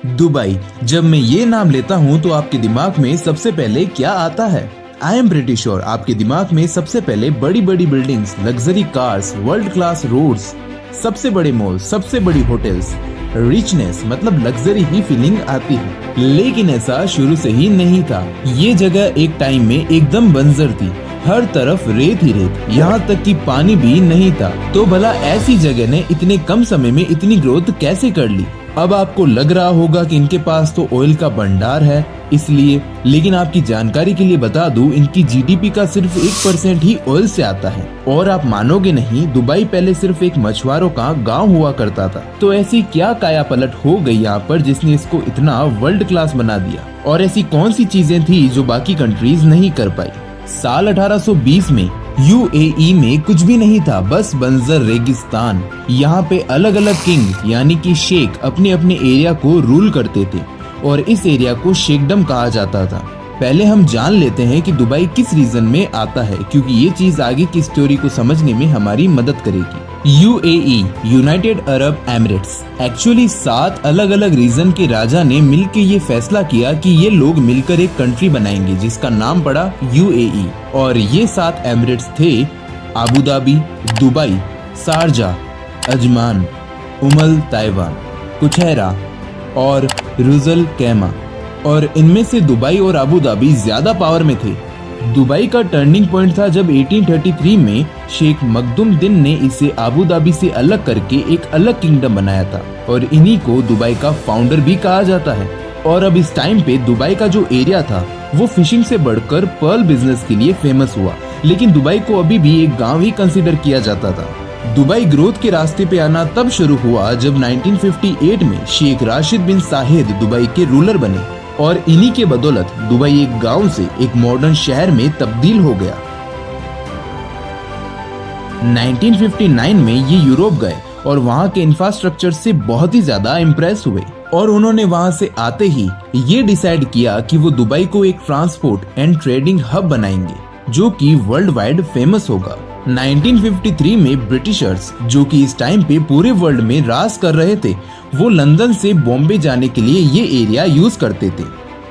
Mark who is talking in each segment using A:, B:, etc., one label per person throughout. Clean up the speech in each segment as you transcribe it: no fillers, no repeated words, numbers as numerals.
A: Dubai, जब मैं ये नाम लेता हूँ तो आपके दिमाग में सबसे पहले क्या आता है? आई एम प्रिटी श्योर आपके दिमाग में सबसे पहले बड़ी बड़ी buildings, luxury cars, world class roads, सबसे बड़े मॉल, सबसे बड़ी होटल्स, रिचनेस मतलब लग्जरी ही फीलिंग आती है। लेकिन ऐसा शुरू से ही नहीं था। ये जगह एक टाइम में एकदम बंजर थी, हर तरफ रेत ही रेत, यहाँ तक कि पानी भी नहीं था। तो भला ऐसी जगह ने इतने कम समय में इतनी ग्रोथ कैसे कर ली? अब आपको लग रहा होगा कि इनके पास तो ऑयल का भंडार है इसलिए, लेकिन आपकी जानकारी के लिए बता दूं, इनकी जीडीपी का सिर्फ 1% ही ऑयल से आता है। और आप मानोगे नहीं, दुबई पहले सिर्फ एक मछुआरों का गांव हुआ करता था। तो ऐसी क्या काया पलट हो गई यहाँ पर जिसने इसको इतना वर्ल्ड क्लास बना दिया? और ऐसी कौन सी चीजें थी जो बाकी कंट्रीज नहीं कर पाई? साल 1820 में यूएई में कुछ भी नहीं था, बस बंजर रेगिस्तान। यहाँ पे अलग अलग किंग यानी कि शेख अपने अपने एरिया को रूल करते थे और इस एरिया को शेखडम कहा जाता था। पहले हम जान लेते हैं कि दुबई किस रीजन में आता है, क्योंकि ये चीज आगे की स्टोरी को समझने में हमारी मदद करेगी। UAE, United Arab Emirates, actually 7 अलग अलग रीजन के राजा ने मिलकर ये फैसला किया कि ये लोग मिलकर एक कंट्री बनाएंगे जिसका नाम पड़ा यूएई। और ये 7 एमिरेट्स थे Abu Dhabi, Dubai, Sharjah, Ajman, Umm al Quwain, Fujairah और रुजल कैमा। और इनमें से दुबई और अबू धाबी ज्यादा पावर में थे। दुबई का टर्निंग पॉइंट था जब 1833 में शेख मखदूम ने इसे अबू धाबी से अलग करके एक अलग किंगडम बनाया था और इन्हीं को दुबई का फाउंडर भी कहा जाता है। और अब इस टाइम पे दुबई का जो एरिया था वो फिशिंग से बढ़कर पर्ल बिजनेस के लिए फेमस हुआ, लेकिन दुबई को अभी भी एक गांव ही कंसीडर किया जाता था। दुबई ग्रोथ के रास्ते पे आना तब शुरू हुआ जब 1958 में शेख राशिद बिन साहिद दुबई के रूलर बने और इन्हीं के बदौलत दुबई एक गांव से एक मॉडर्न शहर में तब्दील हो गया। 1959 में ये यूरोप गए और वहाँ के इंफ्रास्ट्रक्चर से बहुत ही ज्यादा इम्प्रेस हुए और उन्होंने वहाँ से आते ही ये डिसाइड किया कि वो दुबई को एक ट्रांसपोर्ट एंड ट्रेडिंग हब बनाएंगे जो कि वर्ल्ड वाइड फेमस होगा। 1953 में ब्रिटिशर्स, जो कि इस टाइम पे पूरे वर्ल्ड में राज कर रहे थे, वो लंदन से बॉम्बे जाने के लिए ये एरिया यूज करते थे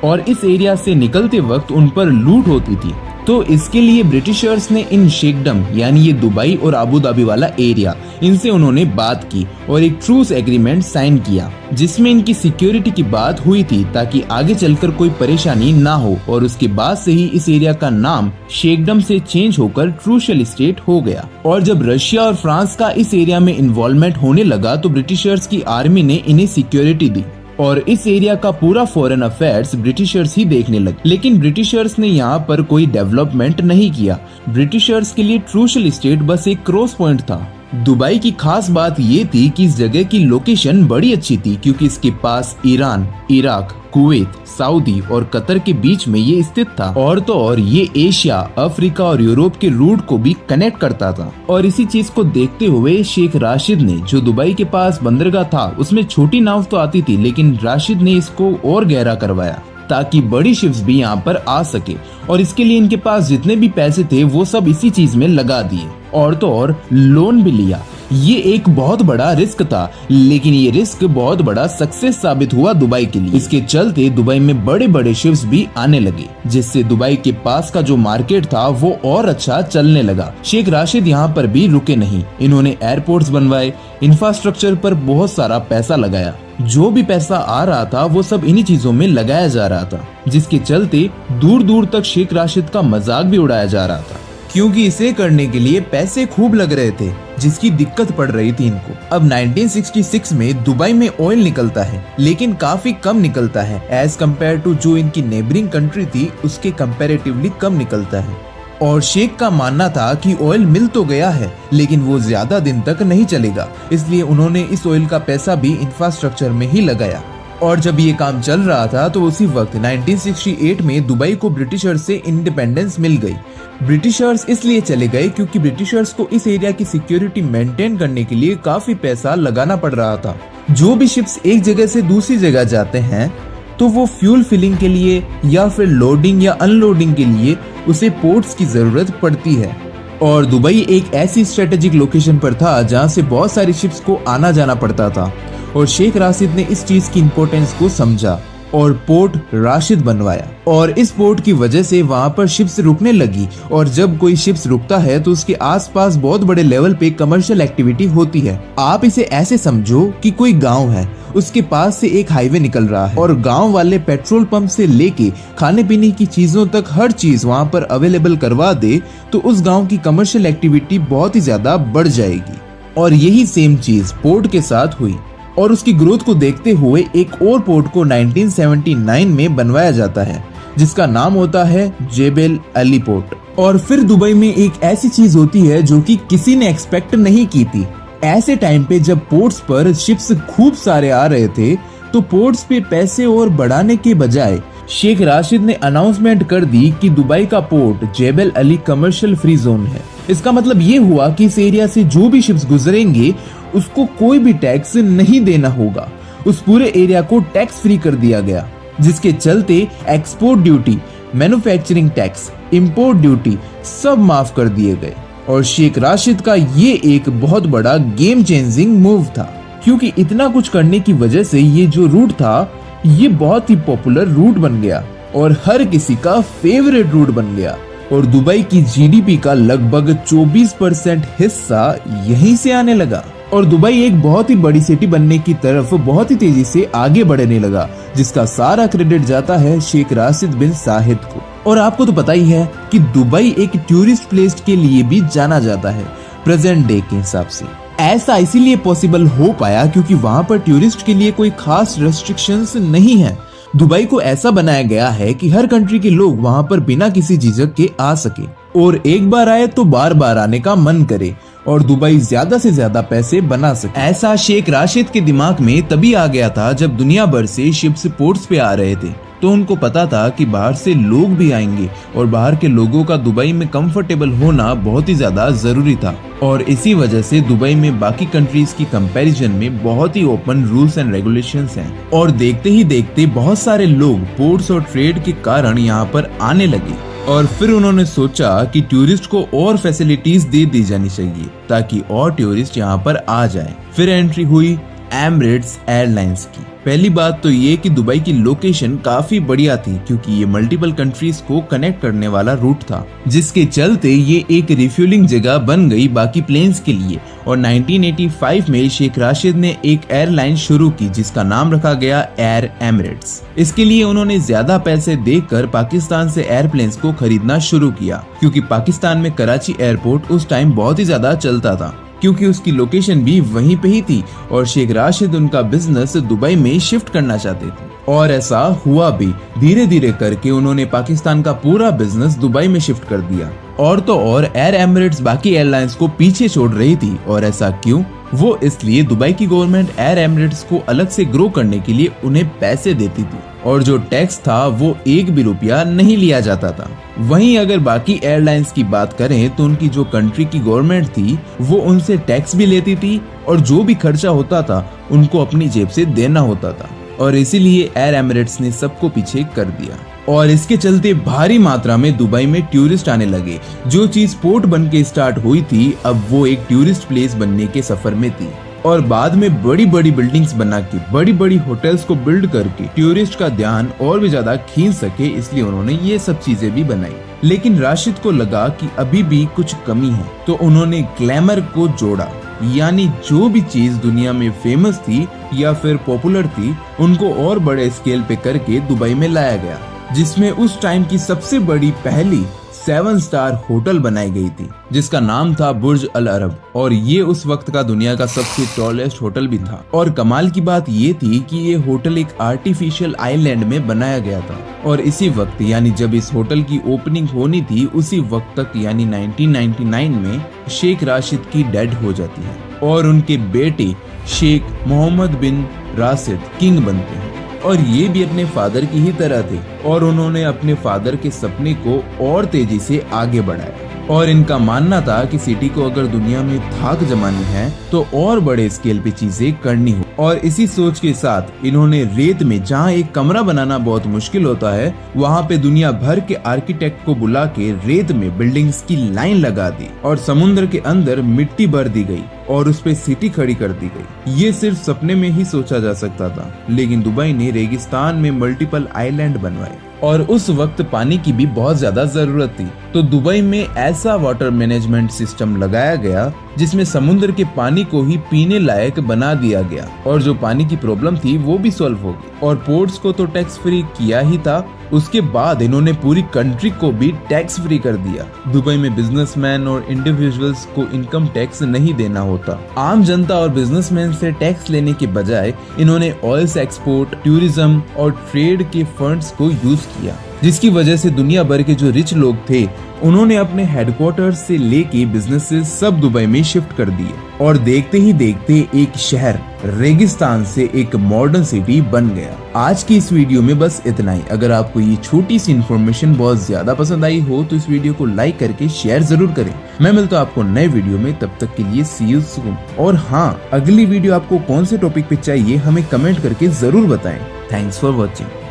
A: और इस एरिया से निकलते वक्त उन पर लूट होती थी। तो इसके लिए ब्रिटिशर्स ने इन शेखडम यानी ये दुबई और अबू धाबी वाला एरिया, इनसे उन्होंने बात की और एक ट्रूस एग्रीमेंट साइन किया जिसमें इनकी सिक्योरिटी की बात हुई थी ताकि आगे चलकर कोई परेशानी ना हो। और उसके बाद से ही इस एरिया का नाम शेखडम से चेंज होकर ट्रूशल स्टेट हो गया। और जब रशिया और फ्रांस का इस एरिया में इन्वॉल्वमेंट होने लगा तो ब्रिटिशर्स की आर्मी ने इन्हें सिक्योरिटी दी और इस एरिया का पूरा फॉरेन अफेयर्स ब्रिटिशर्स ही देखने लगे। लेकिन ब्रिटिशर्स ने यहाँ पर कोई डेवलपमेंट नहीं किया। ब्रिटिशर्स के लिए ट्रूशल स्टेट बस एक क्रॉस पॉइंट था। दुबई की खास बात ये थी कि इस जगह की लोकेशन बड़ी अच्छी थी क्योंकि इसके पास ईरान, इराक, कुवैत, सऊदी और कतर के बीच में ये स्थित था और तो और ये एशिया, अफ्रीका और यूरोप के रूट को भी कनेक्ट करता था। और इसी चीज को देखते हुए शेख राशिद ने, जो दुबई के पास बंदरगाह था उसमें छोटी नाव तो आती थी, लेकिन राशिद ने इसको और गहरा करवाया ताकि बड़ी शिप्स भी यहाँ पर आ सके। और इसके लिए इनके पास जितने भी पैसे थे वो सब इसी चीज में लगा दिए और तो और लोन भी लिया। ये एक बहुत बड़ा रिस्क था, लेकिन ये रिस्क बहुत बड़ा सक्सेस साबित हुआ दुबई के लिए। इसके चलते दुबई में बड़े बड़े शिप्स भी आने लगे, जिससे दुबई के पास का जो मार्केट था वो और अच्छा चलने लगा। शेख राशिद यहाँ पर भी रुके नहीं, इन्होंने एयरपोर्ट्स बनवाए, इंफ्रास्ट्रक्चर पर बहुत सारा पैसा लगाया। जो भी पैसा आ रहा था वो सब इन्हीं चीजों में लगाया जा रहा था, जिसके चलते दूर दूर तक शेख राशिद का मजाक भी उड़ाया जा रहा था क्योंकि इसे करने के लिए पैसे खूब लग रहे थे, जिसकी दिक्कत पड़ रही थी इनको। अब 1966 में दुबई में ऑयल निकलता है, लेकिन काफी कम निकलता है एज कम्पेयर टू जो इनकी नेबरिंग कंट्री थी उसके कंपैरेटिवली कम निकलता है। और शेख का मानना था कि ऑयल मिल तो गया है लेकिन वो ज्यादा दिन तक नहीं चलेगा, इसलिए उन्होंने इस ऑयल का पैसा भी इंफ्रास्ट्रक्चर में ही लगाया। और जब ये काम चल रहा था तो उसी वक्त 1968 में दुबई को ब्रिटिशर्स से इंडिपेंडेंस मिल गई। ब्रिटिशर्स इसलिए चले गए क्योंकि ब्रिटिशर्स को इस एरिया की सिक्योरिटी मेंटेन करने के लिए काफी पैसा लगाना पड़ रहा था। जो भी शिप्स एक जगह से दूसरी जगह जाते हैं तो वो फ्यूल फिलिंग के लिए या फिर लोडिंग या अनलोडिंग के लिए उसे पोर्ट्स की जरूरत पड़ती है। और दुबई एक ऐसी स्ट्रेटेजिक लोकेशन पर था जहां से बहुत सारी शिप्स को आना जाना पड़ता था और शेख राशिद ने इस चीज की इम्पोर्टेंस को समझा और पोर्ट राशिद बनवाया। और इस पोर्ट की वजह से वहाँ पर शिप्स रुकने लगी, और जब कोई शिप्स रुकता है तो उसके आसपास बहुत बड़े लेवल पे कमर्शियल एक्टिविटी होती है। आप इसे ऐसे समझो कि कोई गांव है, उसके पास से एक हाईवे निकल रहा है और गांव वाले पेट्रोल पंप से लेके खाने पीने की चीजों तक हर चीज वहाँ पर अवेलेबल करवा दे, तो उस गांव की कमर्शियल एक्टिविटी बहुत ही ज्यादा बढ़ जाएगी। और यही सेम चीज पोर्ट के साथ हुई, और उसकी ग्रोथ को देखते हुए एक और पोर्ट को 1979 में बनवाया जाता है, जिसका नाम होता है जेबेल अली पोर्ट। और फिर दुबई में एक ऐसी चीज होती है जो कि किसी ने एक्सपेक्ट नहीं की थी। ऐसे टाइम पे जब पोर्ट्स पर शिप्स खूब सारे आ रहे थे, तो पोर्ट्स पे पैसे और बढ़ाने के बजाय शेख राशिद ने अनाउंसमेंट कर दी कि दुबई का port जेबेल Ali commercial free zone है। इसका मतलब ये हुआ कि इस एरिया से जो भी शिप्स गुजरेंगे उसको कोई भी टैक्स नहीं देना होगा। उस पूरे एरिया को टैक्स फ्री कर दिया गया, जिसके चलते export duty, manufacturing tax, import duty सब माफ कर दिए गए। और शेख राशिद का ये एक बहुत बड़ा गेम चेंजिंग मूव था, क्योंकि इतना कुछ करने की वजह से ये जो रूट था ये बहुत ही पॉपुलर रूट बन गया और हर किसी का फेवरेट रूट बन गया। और दुबई की जीडीपी का लगभग 24% हिस्सा यहीं से आने लगा, और दुबई एक बहुत ही बड़ी सिटी बनने की तरफ बहुत ही तेजी से आगे बढ़ने लगा, जिसका सारा क्रेडिट जाता है शेख राशिद बिन साहिद को। और आपको तो पता ही है कि दुबई एक टूरिस्ट प्लेस के लिए भी जाना जाता है प्रेजेंट डे के हिसाब से। ऐसा इसीलिए पॉसिबल हो पाया क्योंकि वहाँ पर टूरिस्ट के लिए कोई खास रेस्ट्रिक्शंस नहीं है। दुबई को ऐसा बनाया गया है कि हर कंट्री के लोग वहाँ पर बिना किसी झिझक के आ सके, और एक बार आए तो बार बार आने का मन करे, और दुबई ज्यादा से ज्यादा पैसे बना सके। ऐसा शेख राशिद के दिमाग में तभी आ गया था जब दुनिया भर से शिप्स पोर्ट्स पे आ रहे थे, तो उनको पता था कि बाहर से लोग भी आएंगे और बाहर के लोगों का दुबई में कंफर्टेबल होना बहुत ही ज्यादा जरूरी था। और इसी वजह से दुबई में बाकी कंट्रीज की कंपैरिजन में बहुत ही ओपन रूल्स एंड रेगुलेशंस हैं। और देखते ही देखते बहुत सारे लोग पोर्ट्स और ट्रेड के कारण यहाँ पर आने लगे, और फिर उन्होंने सोचा कि टूरिस्ट को और फैसिलिटीज दे दी जानी चाहिए ताकि और टूरिस्ट यहाँ पर आ जाए। फिर एंट्री हुई एमिरेट्स एयरलाइंस की। पहली बात तो ये कि दुबई की लोकेशन काफी बढ़िया थी, क्योंकि ये मल्टीपल कंट्रीज को कनेक्ट करने वाला रूट था, जिसके चलते ये एक रिफ्यूलिंग जगह बन गई बाकी प्लेन्स के लिए। और 1985 में शेख राशिद ने एक एयरलाइन शुरू की जिसका नाम रखा गया एयर एमिरेट्स। इसके लिए उन्होंने ज्यादा पैसे देकर पाकिस्तान से एयरप्लेन्स को खरीदना शुरू किया, क्योंकि पाकिस्तान में कराची एयरपोर्ट उस टाइम बहुत ही ज्यादा चलता था, क्योंकि उसकी लोकेशन भी वहीं पे ही थी, और शेख राशिद उनका बिजनेस दुबई में शिफ्ट करना चाहते थे। और ऐसा हुआ भी। धीरे धीरे करके उन्होंने पाकिस्तान का पूरा बिजनेस दुबई में शिफ्ट कर दिया। और तो और एयर एमिरेट्स बाकी एयरलाइंस को पीछे छोड़ रही थी, और ऐसा क्यों? वो इसलिए दुबई की गवर्नमेंट एयर एमिरेट्स को अलग से ग्रो करने के लिए उन्हें पैसे देती थी, और जो टैक्स था वो एक भी रुपया नहीं लिया जाता था। वहीं अगर बाकी एयरलाइंस की बात करें तो उनकी जो कंट्री की गवर्नमेंट थी वो उनसे टैक्स भी लेती थी, और जो भी खर्चा होता था उनको अपनी जेब से देना होता था। और इसीलिए एयर एमिरेट्स ने सबको पीछे कर दिया, और इसके चलते भारी मात्रा में दुबई में टूरिस्ट आने लगे। जो चीज पोर्ट बन के स्टार्ट हुई थी अब वो एक टूरिस्ट प्लेस बनने के सफर में थी, और बाद में बड़ी बड़ी बिल्डिंग्स बना के बड़ी बड़ी होटल्स को बिल्ड करके टूरिस्ट का ध्यान और भी ज्यादा खींच सके, इसलिए उन्होंने ये सब चीजें भी बनाई। लेकिन राशिद को लगा कि अभी भी कुछ कमी है, तो उन्होंने ग्लैमर को जोड़ा, यानी जो भी चीज दुनिया में फेमस थी या फिर पॉपुलर थी उनको और बड़े स्केल पे करके दुबई में लाया गया, जिसमें उस टाइम की सबसे बड़ी पहली 7 स्टार होटल बनाई गई थी जिसका नाम था बुर्ज अल अरब, और ये उस वक्त का दुनिया का सबसे टॉलेस्ट होटल भी था। और कमाल की बात ये थी कि ये होटल एक आर्टिफिशियल आइलैंड में बनाया गया था, और इसी वक्त यानी जब इस होटल की ओपनिंग होनी थी उसी वक्त तक यानी 1999 में शेख राशिद की डेथ हो जाती है, और उनके बेटे शेख मोहम्मद बिन राशिद किंग बनते हैं। और ये भी अपने फादर की ही तरह थे, और उन्होंने अपने फादर के सपने को और तेजी से आगे बढ़ाया। और इनका मानना था कि सिटी को अगर दुनिया में धाक जमानी है तो और बड़े स्केल पे चीजें करनी हो। और इसी सोच के साथ इन्होंने रेत में जहाँ एक कमरा बनाना बहुत मुश्किल होता है, वहाँ पे दुनिया भर के आर्किटेक्ट को बुला के रेत में बिल्डिंग्स की लाइन लगा दी और समुद्र के अंदर मिट्टी भर दी गई और उस पे सिटी खड़ी कर दी गई। ये सिर्फ सपने में ही सोचा जा सकता था, लेकिन दुबई ने रेगिस्तान में मल्टीपल आइलैंड बनवाए और उस वक्त पानी की भी बहुत ज्यादा जरूरत थी। तो दुबई में ऐसा वाटर मैनेजमेंट सिस्टम लगाया गया जिसमें समुद्र के पानी को ही पीने लायक बना दिया गया और जो पानी की प्रॉब्लम थी वो भी सॉल्व हो गई। और पोर्ट्स को तो टैक्स फ्री किया ही था, उसके बाद इन्होंने पूरी कंट्री को भी टैक्स फ्री कर दिया। दुबई में बिजनेसमैन और इंडिविजुअल्स को इनकम टैक्स नहीं देना होता। आम जनता और बिजनेसमैन से टैक्स लेने के बजाय इन्होंने ऑयल से एक्सपोर्ट, टूरिज्म और ट्रेड के फंड्स को यूज किया, जिसकी वजह से दुनिया भर के जो रिच लोग थे उन्होंने अपने हेडक्वार्टर से लेके बिजनेसेस सब दुबई में शिफ्ट कर दिए और देखते ही देखते एक शहर रेगिस्तान से एक मॉडर्न सिटी बन गया। आज की इस वीडियो में बस इतना ही। अगर आपको ये छोटी सी इन्फॉर्मेशन बहुत ज्यादा पसंद आई हो तो इस वीडियो को लाइक करके शेयर जरूर करें। मैं मिलता हूं आपको नए वीडियो में, तब तक के लिए सी यू सून। और हाँ, अगली वीडियो आपको कौन से टॉपिक पे चाहिए हमें कमेंट करके जरूर बताएं। Thanks for watching.